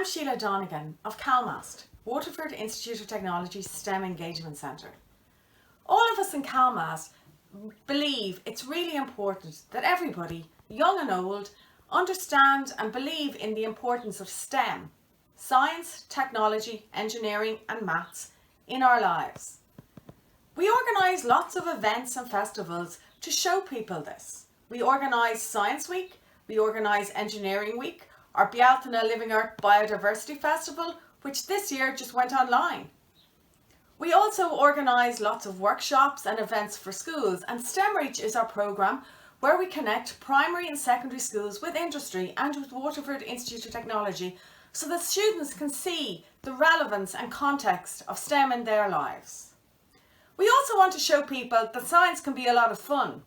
I'm Sheila Donegan of Calmast, Waterford Institute of Technology's STEM Engagement Centre. All of us in Calmast believe it's really important that everybody, young and old, understand and believe in the importance of STEM, science, technology, engineering and maths in our lives. We organise lots of events and festivals to show people this. We organise Science Week, we organise Engineering Week, our Bealtaine Living Earth Biodiversity Festival, which this year just went online. We also organise lots of workshops and events for schools, and STEM Reach is our programme where we connect primary and secondary schools with industry and with Waterford Institute of Technology so that students can see the relevance and context of STEM in their lives. We also want to show people that science can be a lot of fun.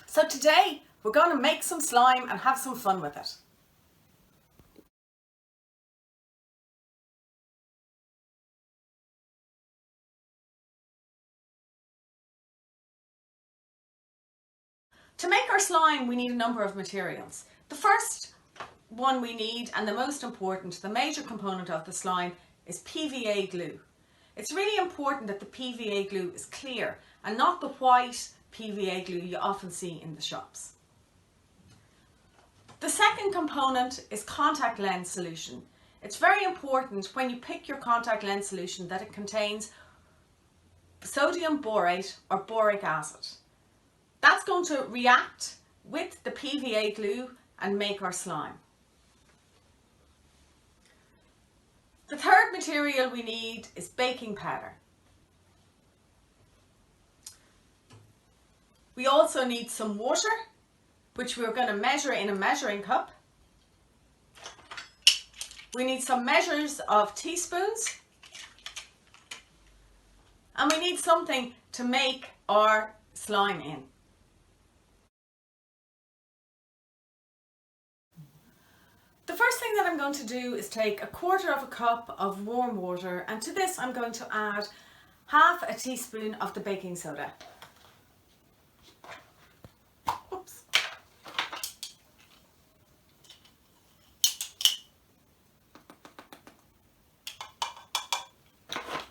So today we're going to make some slime and have some fun with it. To make our slime, we need a number of materials. The first one we need, and the most important, the major component of the slime, is PVA glue. It's really important that the PVA glue is clear and not the white PVA glue you often see in the shops. The second component is contact lens solution. It's very important when you pick your contact lens solution that it contains sodium borate or boric acid. That's going to react with the PVA glue and make our slime. The third material we need is baking powder. We also need some water, which we're going to measure in a measuring cup. We need some measures of teaspoons. And we need something to make our slime in. The first thing that I'm going to do is take 1/4 cup of warm water, and to this I'm going to add 1/2 teaspoon of the baking soda. Oops.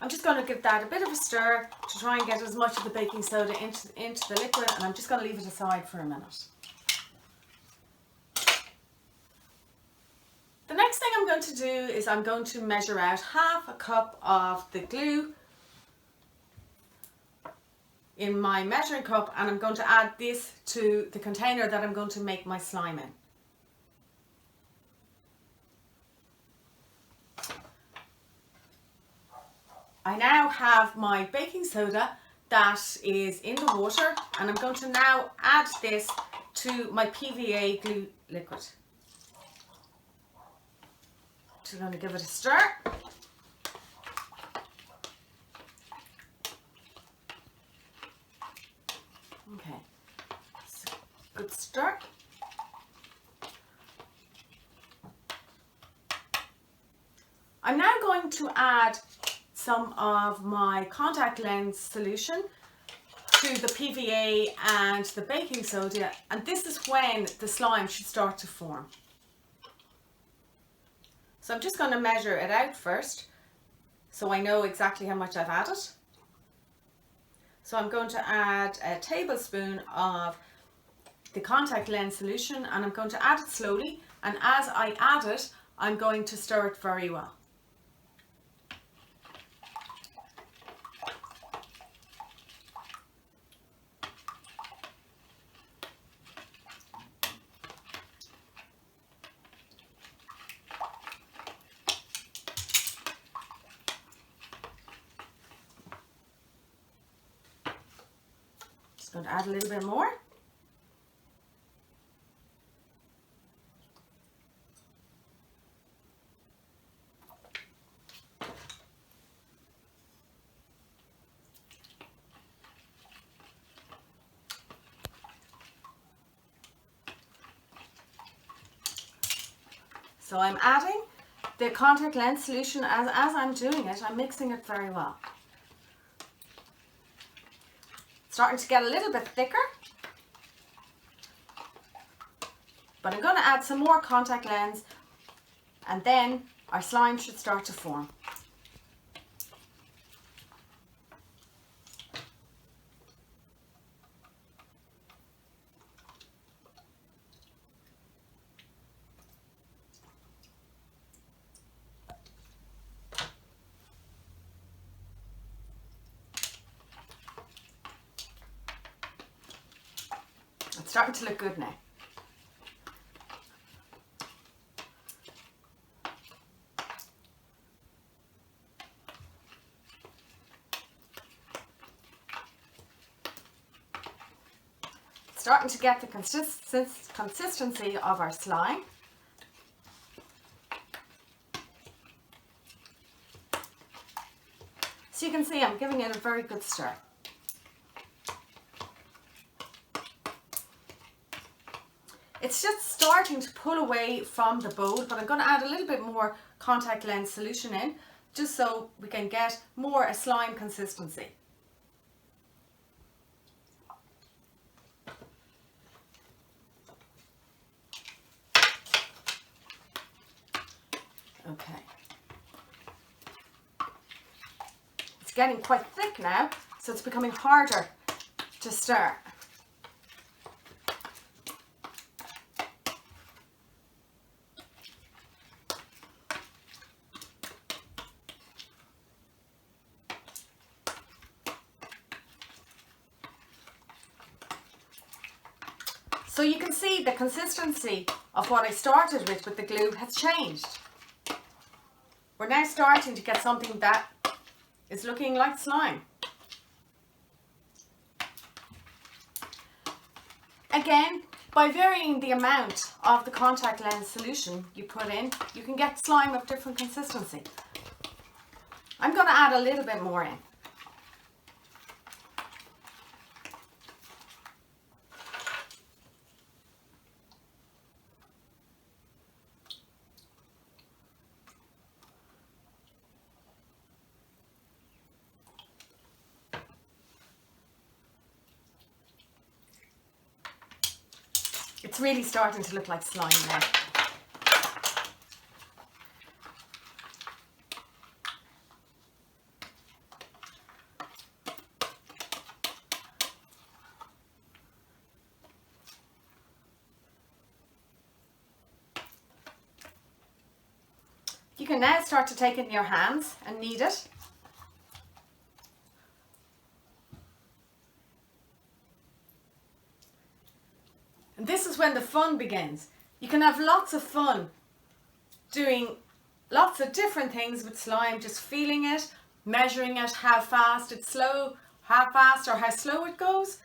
I'm just going to give that a bit of a stir to try and get as much of the baking soda into the liquid, and I'm just going to leave it aside for a minute. The next thing I'm going to do is I'm going to measure out 1/2 cup of the glue in my measuring cup, and I'm going to add this to the container that I'm going to make my slime in. I now have my baking soda that is in the water, and I'm going to now add this to my PVA glue liquid. Just going to give it a stir. Okay, good stir. I'm now going to add some of my contact lens solution to the PVA and the baking soda, and this is when the slime should start to form. So I'm just going to measure it out first so I know exactly how much I've added. So I'm going to add a tablespoon of the contact lens solution, and I'm going to add it slowly, and as I add it I'm going to stir it very well. Going to add a little bit more. So I'm adding the contact lens solution as I'm doing it. I'm mixing it very well. Starting to get a little bit thicker, but I'm going to add some more contact lens and then our slime should start to form. It's starting to look good now. Starting to get the consistency of our slime. So you can see I'm giving it a very good stir. It's just starting to pull away from the bowl, but I'm going to add a little bit more contact lens solution in, just so we can get more a slime consistency. Okay. It's getting quite thick now, so it's becoming harder to stir. So you can see the consistency of what I started with the glue has changed. We're now starting to get something that is looking like slime. Again, by varying the amount of the contact lens solution you put in, you can get slime of different consistency. I'm going to add a little bit more in. It's really starting to look like slime now. You can now start to take it in your hands and knead it. And this is when the fun begins. You can have lots of fun doing lots of different things with slime, just feeling it, measuring it, how fast it's slow, how fast or how slow it goes.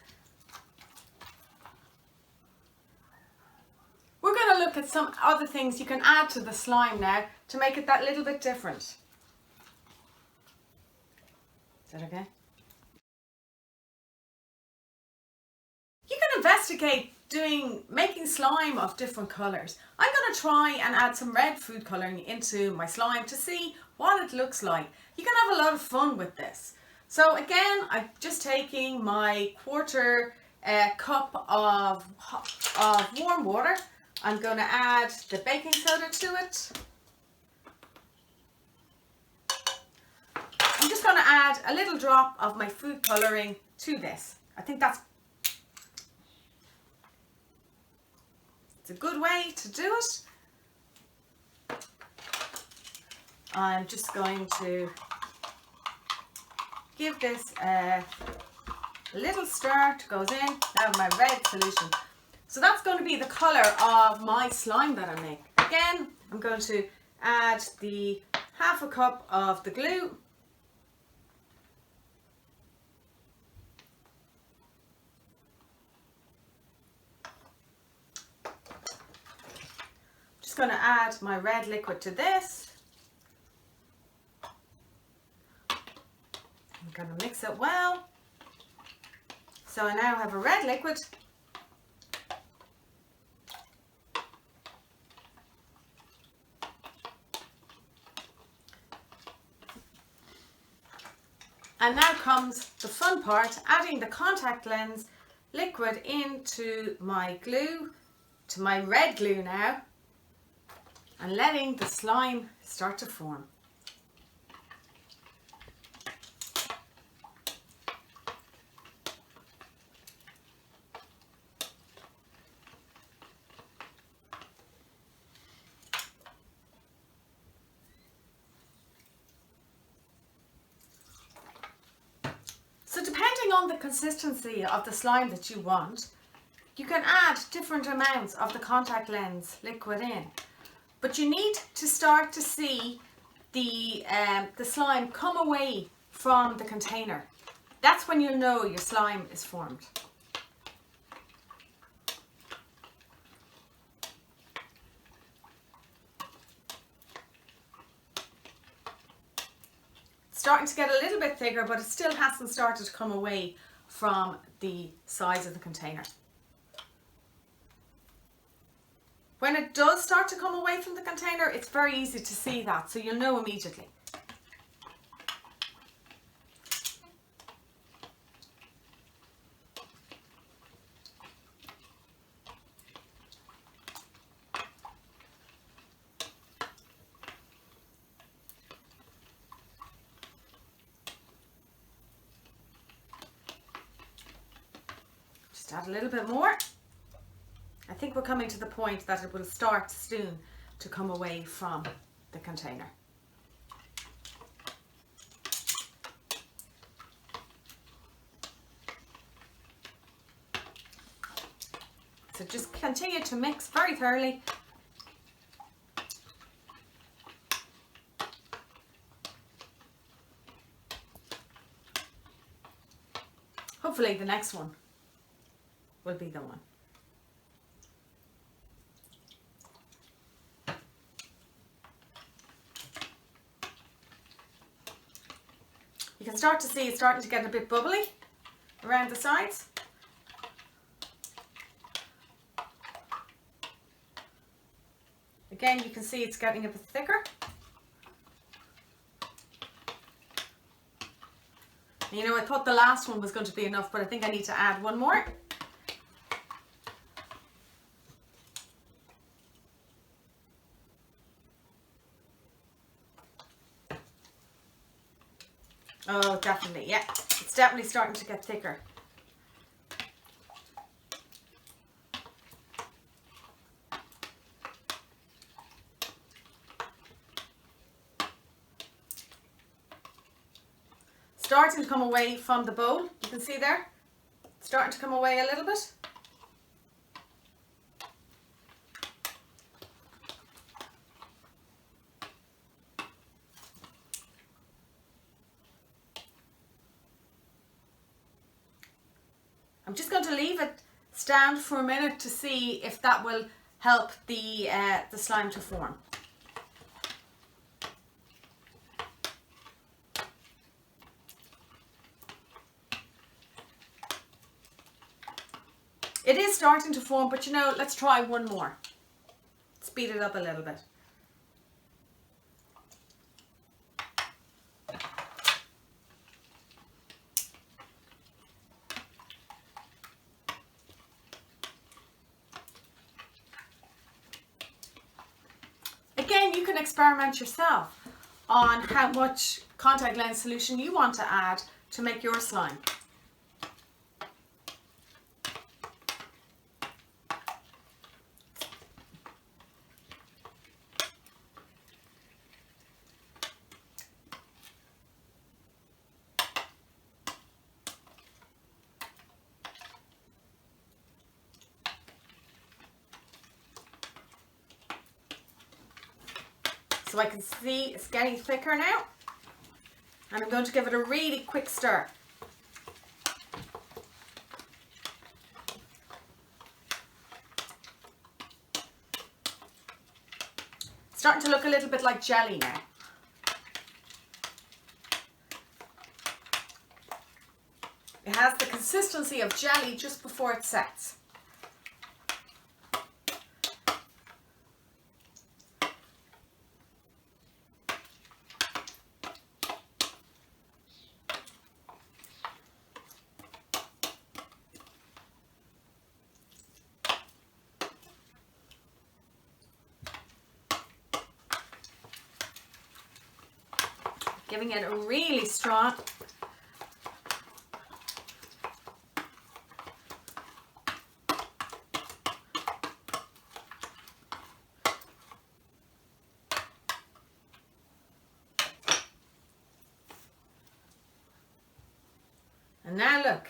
We're going to look at some other things you can add to the slime now to make it that little bit different. Is that okay? You can investigate making slime of different colours. I'm going to try and add some red food colouring into my slime to see what it looks like. You can have a lot of fun with this. So again, I'm just taking my quarter cup of warm water. I'm going to add the baking soda to it. I'm just going to add a little drop of my food colouring to this. I think it's a good way to do it. I'm just going to give this a little stir. It goes in. Now my red solution. So that's going to be the colour of my slime that I make. Again, I'm going to add the half a cup of the glue. Going to add my red liquid to this. I'm going to mix it well. So I now have a red liquid. And now comes the fun part, adding the contact lens liquid into my glue, to my red glue now. and letting the slime start to form. So depending on the consistency of the slime that you want, you can add different amounts of the contact lens liquid in. But you need to start to see the slime come away from the container. That's when you'll know your slime is formed. Starting to get a little bit thicker, but it still hasn't started to come away from the sides of the container. When it does start to come away from the container, it's very easy to see that, so you'll know immediately. Just add a little bit more. I think we're coming to the point that it will start soon to come away from the container. So just continue to mix very thoroughly. Hopefully the next one will be the one. You can start to see it's starting to get a bit bubbly around the sides. Again, you can see it's getting a bit thicker. You know, I thought the last one was going to be enough, but I think I need to add one more. Oh, definitely, yeah. It's definitely starting to get thicker. Starting to come away from the bowl. You can see there. Starting to come away a little bit. I'm just going to leave it stand for a minute to see if that will help the slime to form. It is starting to form, but you know, let's try one more. Speed it up a little bit. Again, you can experiment yourself on how much contact lens solution you want to add to make your slime. So I can see it's getting thicker now, and I'm going to give it a really quick stir. It's starting to look a little bit like jelly now. It has the consistency of jelly just before it sets. giving it a really strong. And now look.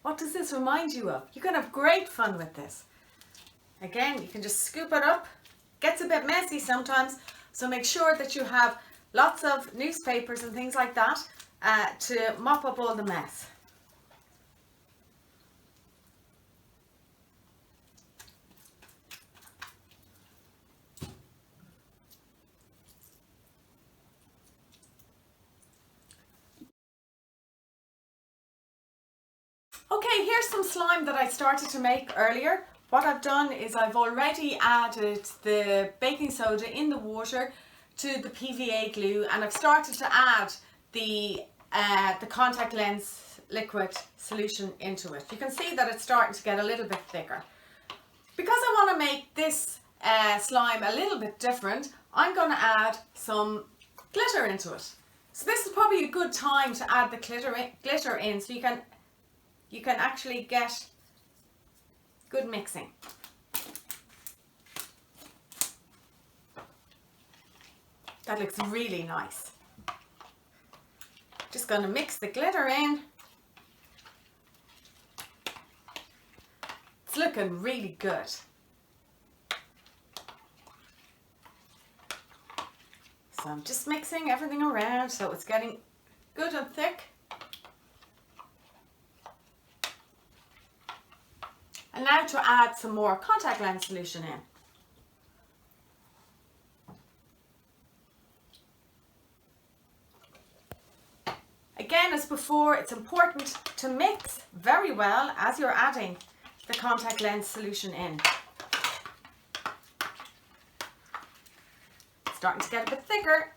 What does this remind you of? You can have great fun with this. Again, you can just scoop it up. Gets a bit messy sometimes, so make sure that you have lots of newspapers and things like that to mop up all the mess. Okay, here's some slime that I started to make earlier. What I've done is I've already added the baking soda in the water to the PVA glue, and I've started to add the contact lens liquid solution into it. You can see that it's starting to get a little bit thicker. Because I want to make this slime a little bit different, I'm going to add some glitter into it. So this is probably a good time to add the glitter in so you can actually get good mixing. That looks really nice. Just going to mix the glitter in. It's looking really good. So I'm just mixing everything around so it's getting good and thick. And now to add some more contact lens solution in. Again, as before, it's important to mix very well as you're adding the contact lens solution in. It's starting to get a bit thicker.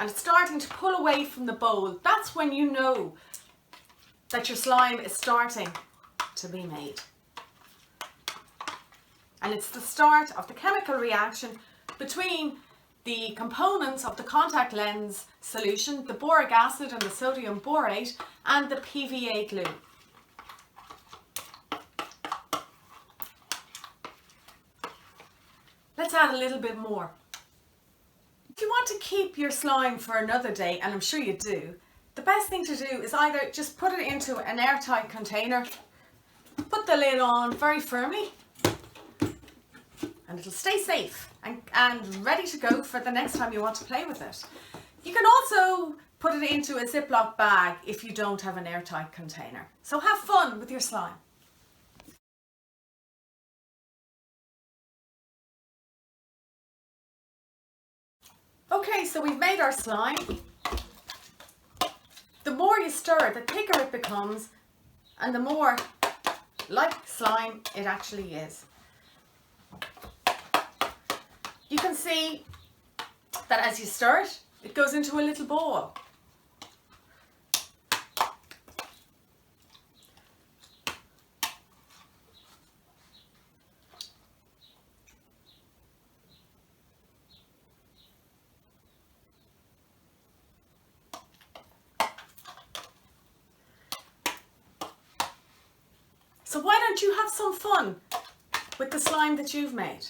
And it's starting to pull away from the bowl. That's when you know that your slime is starting to be made. And it's the start of the chemical reaction between the components of the contact lens solution, the boric acid and the sodium borate, and the PVA glue. Let's add a little bit more. If you want to keep your slime for another day, and I'm sure you do, the best thing to do is either just put it into an airtight container, put the lid on very firmly, and it'll stay safe and ready to go for the next time you want to play with it. You can also put it into a Ziploc bag if you don't have an airtight container. So have fun with your slime. Okay, so we've made our slime. The more you stir it, the thicker it becomes, and the more like slime it actually is. You can see that as you stir it, it goes into a little ball. So why don't you have some fun with the slime that you've made?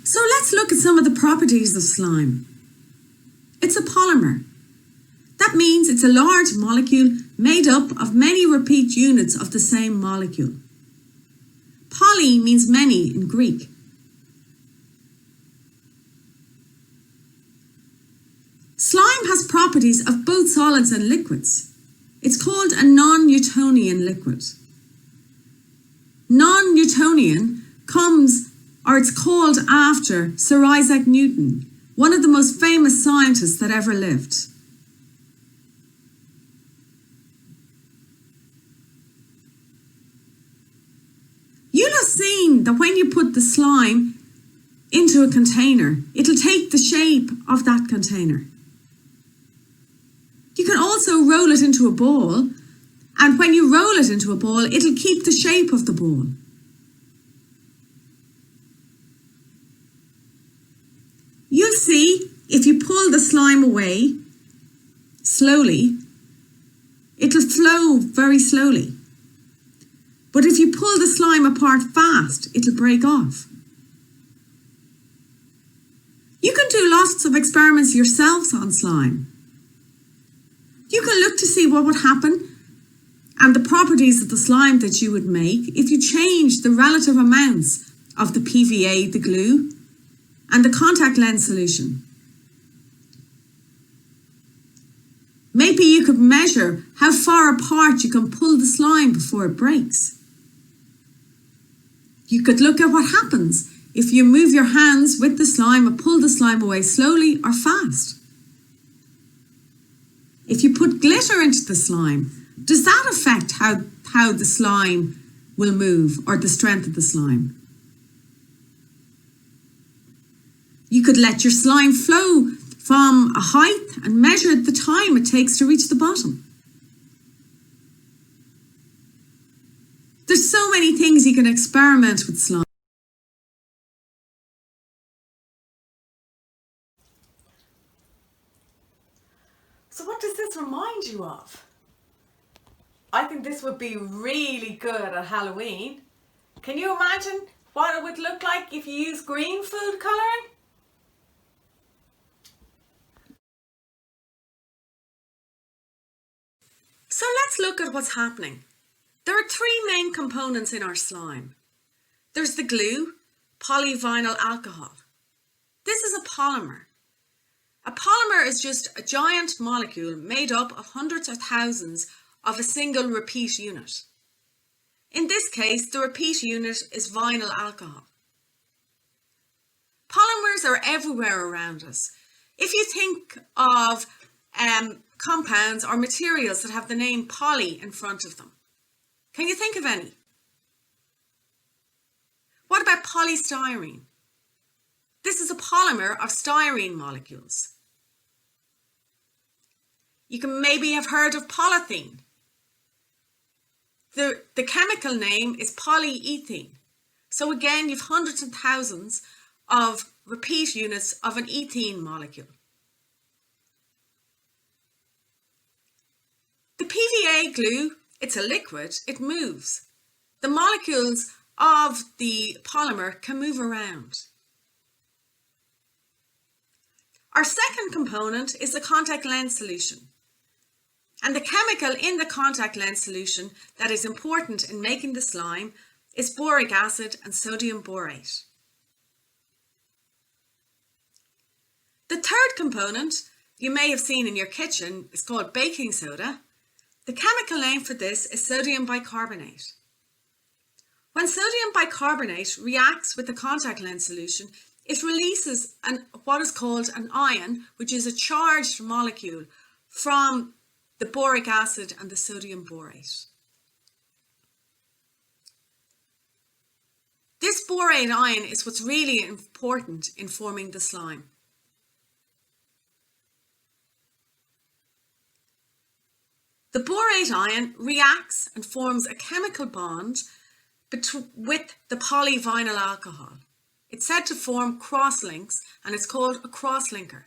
So let's look at some of the properties of slime. It's a polymer. That means it's a large molecule made up of many repeat units of the same molecule. Poly means many in Greek. Slime has properties of both solids and liquids. It's called a non-Newtonian liquid. Non-Newtonian it's called after Sir Isaac Newton, one of the most famous scientists that ever lived. mean that when you put the slime into a container, it'll take the shape of that container. You can also roll it into a ball, and when you roll it into a ball, it'll keep the shape of the ball. You'll see if you pull the slime away slowly, it'll flow very slowly. But if you pull the slime apart fast, it'll break off. You can do lots of experiments yourselves on slime. You can look to see what would happen and the properties of the slime that you would make if you change the relative amounts of the PVA, the glue, and the contact lens solution. Maybe you could measure how far apart you can pull the slime before it breaks. You could look at what happens if you move your hands with the slime and pull the slime away slowly or fast. If you put glitter into the slime, does that affect how the slime will move or the strength of the slime? You could let your slime flow from a height and measure the time it takes to reach the bottom. There's so many things you can experiment with slime. So what does this remind you of? I think this would be really good at Halloween. Can you imagine what it would look like if you use green food colouring? So let's look at what's happening. There are three main components in our slime. There's the glue, polyvinyl alcohol. This is a polymer. A polymer is just a giant molecule made up of hundreds or thousands of a single repeat unit. In this case, the repeat unit is vinyl alcohol. Polymers are everywhere around us. If you think of compounds or materials that have the name poly in front of them, can you think of any? What about polystyrene? This is a polymer of styrene molecules. You can maybe have heard of polythene. The chemical name is polyethene. So again, you've hundreds and thousands of repeat units of an ethene molecule. The PVA glue, it's a liquid, it moves. The molecules of the polymer can move around. Our second component is the contact lens solution. And the chemical in the contact lens solution that is important in making the slime is boric acid and sodium borate. The third component you may have seen in your kitchen is called baking soda. The chemical name for this is sodium bicarbonate. When sodium bicarbonate reacts with the contact lens solution, it releases what is called an ion, which is a charged molecule from the boric acid and the sodium borate. This borate ion is what's really important in forming the slime. The borate ion reacts and forms a chemical bond with the polyvinyl alcohol. It's said to form crosslinks and it's called a crosslinker.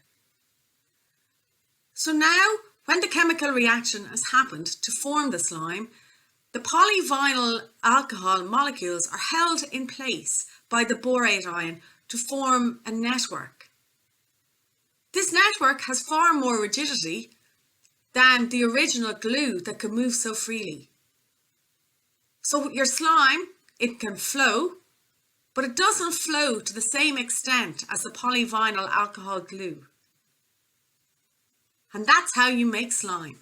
So now, when the chemical reaction has happened to form the slime, the polyvinyl alcohol molecules are held in place by the borate ion to form a network. This network has far more rigidity than the original glue that could move so freely. So your slime, it can flow, but it doesn't flow to the same extent as the polyvinyl alcohol glue. And that's how you make slime.